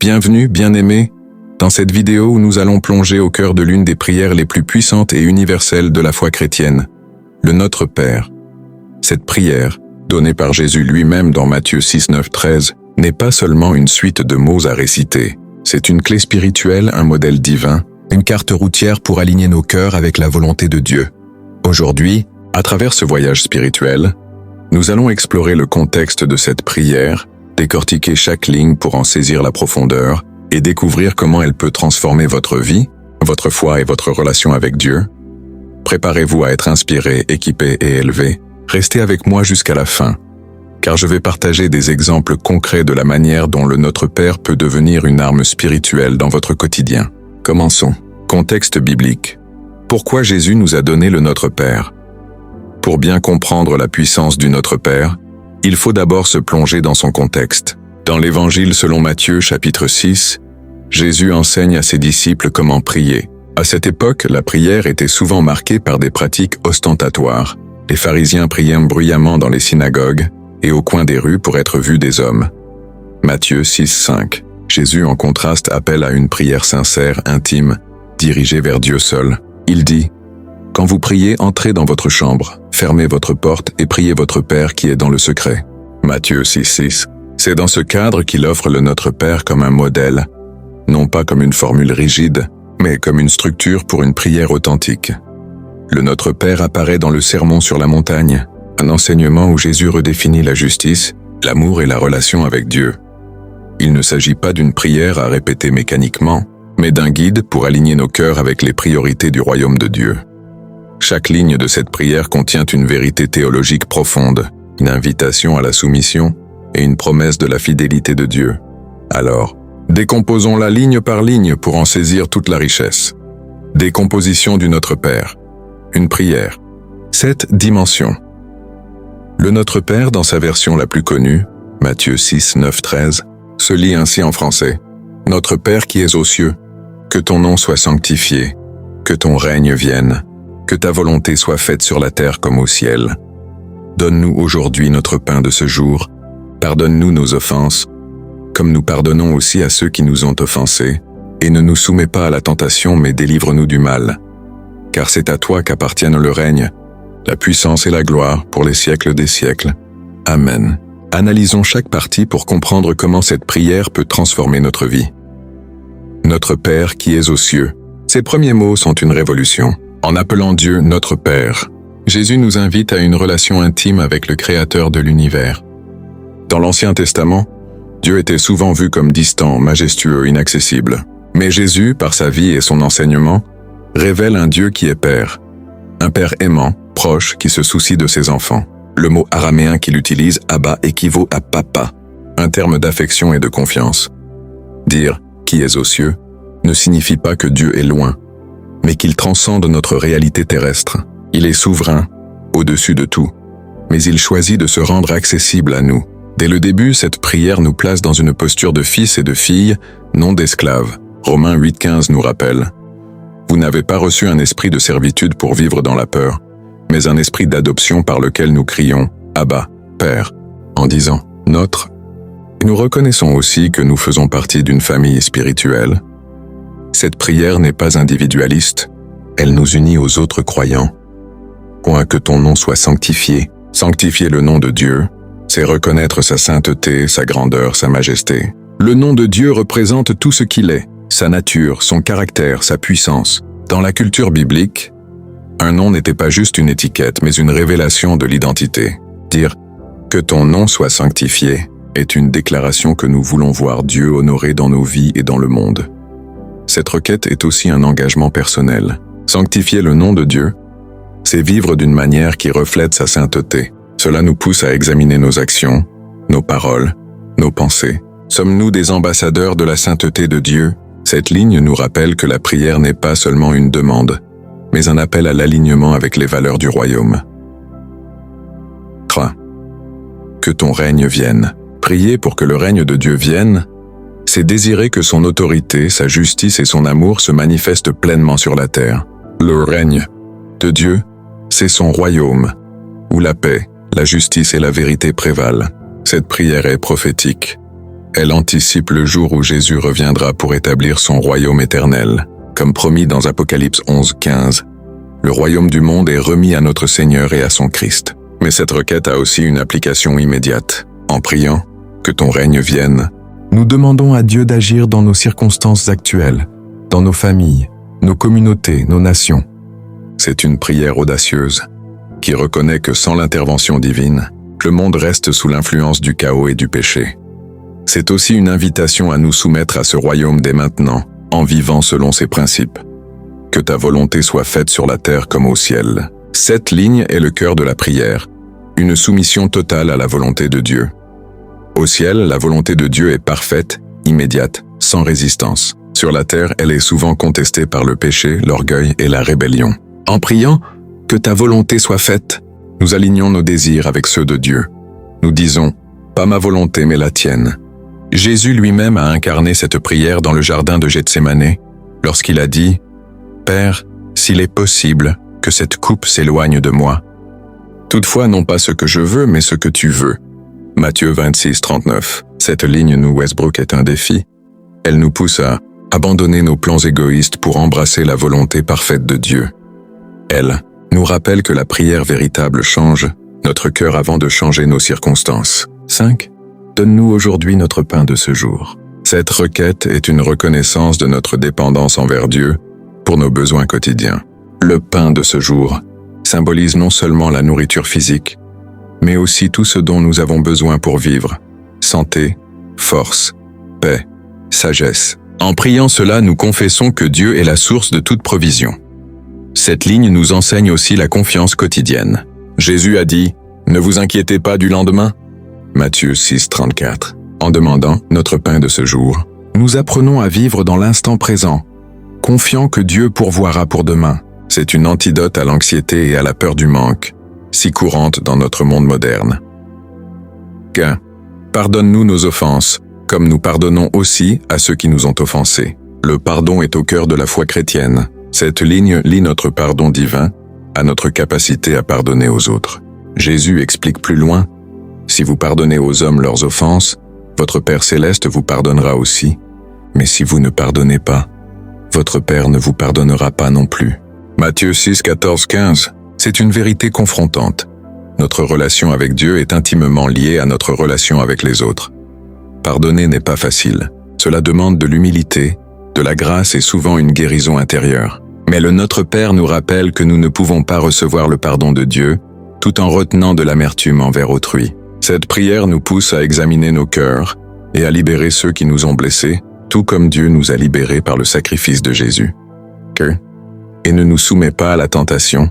Bienvenue, bien-aimés, dans cette vidéo où nous allons plonger au cœur de l'une des prières les plus puissantes et universelles de la foi chrétienne, le Notre Père. Cette prière, donnée par Jésus lui-même dans Matthieu 6, 9, 13, n'est pas seulement une suite de mots à réciter. C'est une clé spirituelle, un modèle divin, une carte routière pour aligner nos cœurs avec la volonté de Dieu. Aujourd'hui, à travers ce voyage spirituel, nous allons explorer le contexte de cette prière, décortiquer chaque ligne pour en saisir la profondeur et découvrir comment elle peut transformer votre vie, votre foi et votre relation avec Dieu. Préparez-vous à être inspiré, équipé et élevé. Restez avec moi jusqu'à la fin, car je vais partager des exemples concrets de la manière dont le Notre Père peut devenir une arme spirituelle dans votre quotidien. Commençons. Contexte biblique. Pourquoi Jésus nous a donné le Notre Père? Pour bien comprendre la puissance du Notre Père, il faut d'abord se plonger dans son contexte. Dans l'Évangile selon Matthieu, chapitre 6, Jésus enseigne à ses disciples comment prier. À cette époque, la prière était souvent marquée par des pratiques ostentatoires. Les pharisiens priaient bruyamment dans les synagogues et au coin des rues pour être vus des hommes. Matthieu 6, 5. Jésus, en contraste, appelle à une prière sincère, intime, dirigée vers Dieu seul. Il dit « Quand vous priez, entrez dans votre chambre, fermez votre porte et priez votre Père qui est dans le secret. » Matthieu 6, 6. C'est dans ce cadre qu'il offre le Notre Père comme un modèle, non pas comme une formule rigide, mais comme une structure pour une prière authentique. Le Notre Père apparaît dans le Sermon sur la montagne, un enseignement où Jésus redéfinit la justice, l'amour et la relation avec Dieu. Il ne s'agit pas d'une prière à répéter mécaniquement, mais d'un guide pour aligner nos cœurs avec les priorités du royaume de Dieu. Chaque ligne de cette prière contient une vérité théologique profonde, une invitation à la soumission et une promesse de la fidélité de Dieu. Alors, décomposons-la ligne par ligne pour en saisir toute la richesse. Décomposition du Notre Père. Une prière. 7 dimensions. Le Notre Père, dans sa version la plus connue, Matthieu 6, 9, 13, se lit ainsi en français. « Notre Père qui es aux cieux, que ton nom soit sanctifié, que ton règne vienne, que ta volonté soit faite sur la terre comme au ciel. Donne-nous aujourd'hui notre pain de ce jour, pardonne-nous nos offenses, comme nous pardonnons aussi à ceux qui nous ont offensés, et ne nous soumets pas à la tentation, mais délivre-nous du mal. Car c'est à toi qu'appartiennent le règne, la puissance et la gloire pour les siècles des siècles. Amen. » Analysons chaque partie pour comprendre comment cette prière peut transformer notre vie. Notre Père qui es aux cieux. Ces premiers mots sont une révolution. En appelant Dieu notre Père, Jésus nous invite à une relation intime avec le Créateur de l'univers. Dans l'Ancien Testament, Dieu était souvent vu comme distant, majestueux, inaccessible. Mais Jésus, par sa vie et son enseignement, révèle un Dieu qui est Père. Un Père aimant, proche, qui se soucie de ses enfants. Le mot araméen qu'il utilise, Abba, équivaut à papa, un terme d'affection et de confiance. Dire « qui est aux cieux » ne signifie pas que Dieu est loin, mais qu'il transcende notre réalité terrestre. Il est souverain, au-dessus de tout, mais il choisit de se rendre accessible à nous. Dès le début, cette prière nous place dans une posture de fils et de filles, non d'esclaves. Romains 8,15 nous rappelle « Vous n'avez pas reçu un esprit de servitude pour vivre dans la peur, mais un esprit d'adoption par lequel nous crions « Abba, Père », en disant « Notre ». Nous reconnaissons aussi que nous faisons partie d'une famille spirituelle. Cette prière n'est pas individualiste, elle nous unit aux autres croyants. Que ton nom soit sanctifié. Sanctifier le nom de Dieu, c'est reconnaître sa sainteté, sa grandeur, sa majesté. Le nom de Dieu représente tout ce qu'il est, sa nature, son caractère, sa puissance. Dans la culture biblique, un nom n'était pas juste une étiquette, mais une révélation de l'identité. Dire « que ton nom soit sanctifié » est une déclaration que nous voulons voir Dieu honorer dans nos vies et dans le monde. Cette requête est aussi un engagement personnel. Sanctifier le nom de Dieu, c'est vivre d'une manière qui reflète sa sainteté. Cela nous pousse à examiner nos actions, nos paroles, nos pensées. Sommes-nous des ambassadeurs de la sainteté de Dieu? Cette ligne nous rappelle que la prière n'est pas seulement une demande, mais un appel à l'alignement avec les valeurs du royaume. 3. Que ton règne vienne. Prier pour que le règne de Dieu vienne, c'est désirer que son autorité, sa justice et son amour se manifestent pleinement sur la terre. Le règne de Dieu, c'est son royaume, où la paix, la justice et la vérité prévalent. Cette prière est prophétique. Elle anticipe le jour où Jésus reviendra pour établir son royaume éternel. Comme promis dans Apocalypse 11:15, le royaume du monde est remis à notre Seigneur et à son Christ. Mais cette requête a aussi une application immédiate. En priant que ton règne vienne, nous demandons à Dieu d'agir dans nos circonstances actuelles, dans nos familles, nos communautés, nos nations. C'est une prière audacieuse qui reconnaît que sans l'intervention divine, le monde reste sous l'influence du chaos et du péché. C'est aussi une invitation à nous soumettre à ce royaume dès maintenant, en vivant selon ses principes. Que ta volonté soit faite sur la terre comme au ciel. Cette ligne est le cœur de la prière, une soumission totale à la volonté de Dieu. Au ciel, la volonté de Dieu est parfaite, immédiate, sans résistance. Sur la terre, elle est souvent contestée par le péché, l'orgueil et la rébellion. En priant « Que ta volonté soit faite », nous alignons nos désirs avec ceux de Dieu. Nous disons « Pas ma volonté, mais la tienne ». Jésus lui-même a incarné cette prière dans le jardin de Gethsémanée, lorsqu'il a dit « Père, s'il est possible, que cette coupe s'éloigne de moi. Toutefois, non pas ce que je veux, mais ce que tu veux. » Matthieu 26:39. Cette ligne nous Westbrook est un défi. Elle nous pousse à abandonner nos plans égoïstes pour embrasser la volonté parfaite de Dieu. Elle nous rappelle que la prière véritable change notre cœur avant de changer nos circonstances. 5. Donne-nous aujourd'hui notre pain de ce jour. Cette requête est une reconnaissance de notre dépendance envers Dieu pour nos besoins quotidiens. Le pain de ce jour symbolise non seulement la nourriture physique, mais aussi tout ce dont nous avons besoin pour vivre. Santé, force, paix, sagesse. En priant cela, nous confessons que Dieu est la source de toute provision. Cette ligne nous enseigne aussi la confiance quotidienne. Jésus a dit « Ne vous inquiétez pas du lendemain » Matthieu 6:34. En demandant notre pain de ce jour, nous apprenons à vivre dans l'instant présent, confiant que Dieu pourvoira pour demain. C'est une antidote à l'anxiété et à la peur du manque, si courante dans notre monde moderne. Qu'un, pardonne-nous nos offenses, comme nous pardonnons aussi à ceux qui nous ont offensés. Le pardon est au cœur de la foi chrétienne. Cette ligne lie notre pardon divin à notre capacité à pardonner aux autres. Jésus explique plus loin, « Si vous pardonnez aux hommes leurs offenses, votre Père céleste vous pardonnera aussi. Mais si vous ne pardonnez pas, votre Père ne vous pardonnera pas non plus. » Matthieu 6:14-15. C'est une vérité confrontante. Notre relation avec Dieu est intimement liée à notre relation avec les autres. Pardonner n'est pas facile. Cela demande de l'humilité, de la grâce et souvent une guérison intérieure. Mais le Notre Père nous rappelle que nous ne pouvons pas recevoir le pardon de Dieu tout en retenant de l'amertume envers autrui. Cette prière nous pousse à examiner nos cœurs et à libérer ceux qui nous ont blessés, tout comme Dieu nous a libérés par le sacrifice de Jésus. Et ne nous soumets pas à la tentation,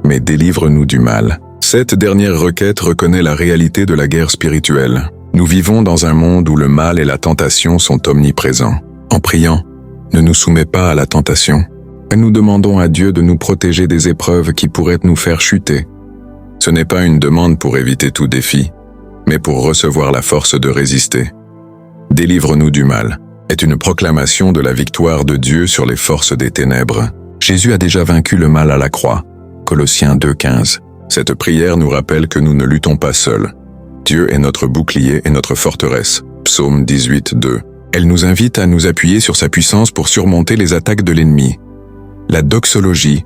mais délivre-nous du mal. Cette dernière requête reconnaît la réalité de la guerre spirituelle. Nous vivons dans un monde où le mal et la tentation sont omniprésents. En priant, ne nous soumets pas à la tentation. Et nous demandons à Dieu de nous protéger des épreuves qui pourraient nous faire chuter. Ce n'est pas une demande pour éviter tout défi, mais pour recevoir la force de résister. Délivre-nous du mal est une proclamation de la victoire de Dieu sur les forces des ténèbres. Jésus a déjà vaincu le mal à la croix. Colossiens 2:15. Cette prière nous rappelle que nous ne luttons pas seuls. Dieu est notre bouclier et notre forteresse. Psaume 18:2. Elle nous invite à nous appuyer sur sa puissance pour surmonter les attaques de l'ennemi. La doxologie,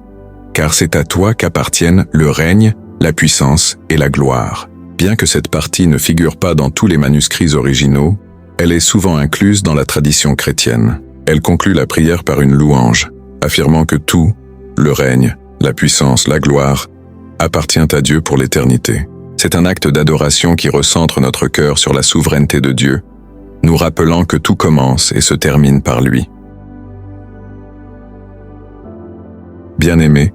car c'est à toi qu'appartiennent le règne, la puissance et la gloire. Bien que cette partie ne figure pas dans tous les manuscrits originaux, elle est souvent incluse dans la tradition chrétienne. Elle conclut la prière par une louange, affirmant que tout, le règne, la puissance, la gloire, appartient à Dieu pour l'éternité. C'est un acte d'adoration qui recentre notre cœur sur la souveraineté de Dieu, nous rappelant que tout commence et se termine par lui. Bien-aimés,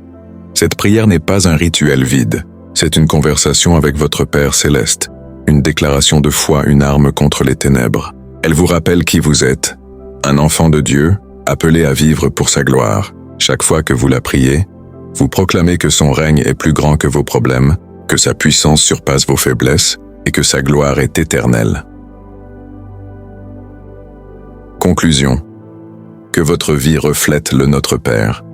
cette prière n'est pas un rituel vide. C'est une conversation avec votre Père céleste, une déclaration de foi, une arme contre les ténèbres. Elle vous rappelle qui vous êtes, un enfant de Dieu, appelé à vivre pour sa gloire. Chaque fois que vous la priez, vous proclamez que son règne est plus grand que vos problèmes, que sa puissance surpasse vos faiblesses et que sa gloire est éternelle. Conclusion. Que votre vie reflète le Notre Père.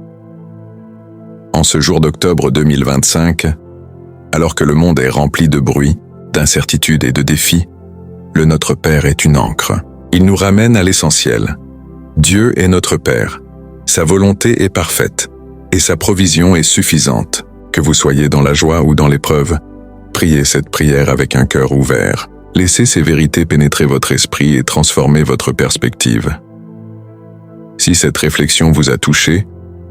En ce jour d'octobre 2025, alors que le monde est rempli de bruit, d'incertitudes et de défis, Le Notre Père est une ancre. Il nous ramène à l'essentiel. Dieu est notre Père. Sa volonté est parfaite et sa provision est suffisante. Que vous soyez dans la joie ou dans l'épreuve, priez cette prière avec un cœur ouvert. Laissez ces vérités pénétrer votre esprit et transformer votre perspective. Si cette réflexion vous a touché,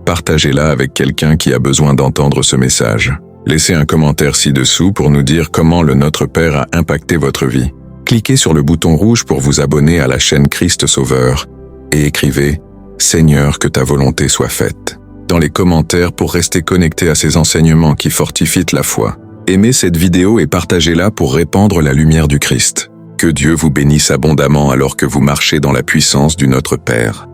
partagez-la avec quelqu'un qui a besoin d'entendre ce message. Laissez un commentaire ci-dessous pour nous dire comment le Notre Père a impacté votre vie. Cliquez sur le bouton rouge pour vous abonner à la chaîne Christ Sauveur et écrivez « Seigneur, que ta volonté soit faite » dans les commentaires pour rester connecté à ces enseignements qui fortifient la foi. Aimez cette vidéo et partagez-la pour répandre la lumière du Christ. Que Dieu vous bénisse abondamment alors que vous marchez dans la puissance du Notre Père.